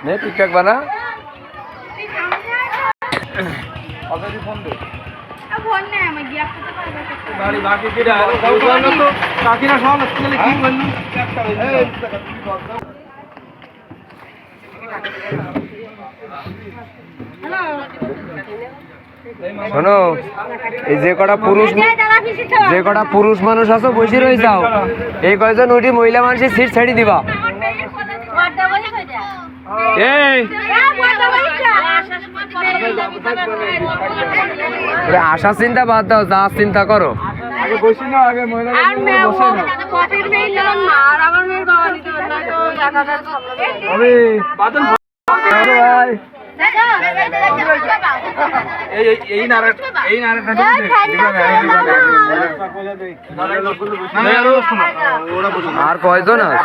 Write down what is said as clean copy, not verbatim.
নে ঠিকঠাক বানা শোনো, এই যে কটা পুরুষ মানুষ আছো বসে রয়ে যাও, এই কয়জন উঠি মহিলা মানুষের সিট ছেড়ে দিবা। আশা চিন্তা বাদ দাও, যা চিন্তা করো। আর কয়জন আছে?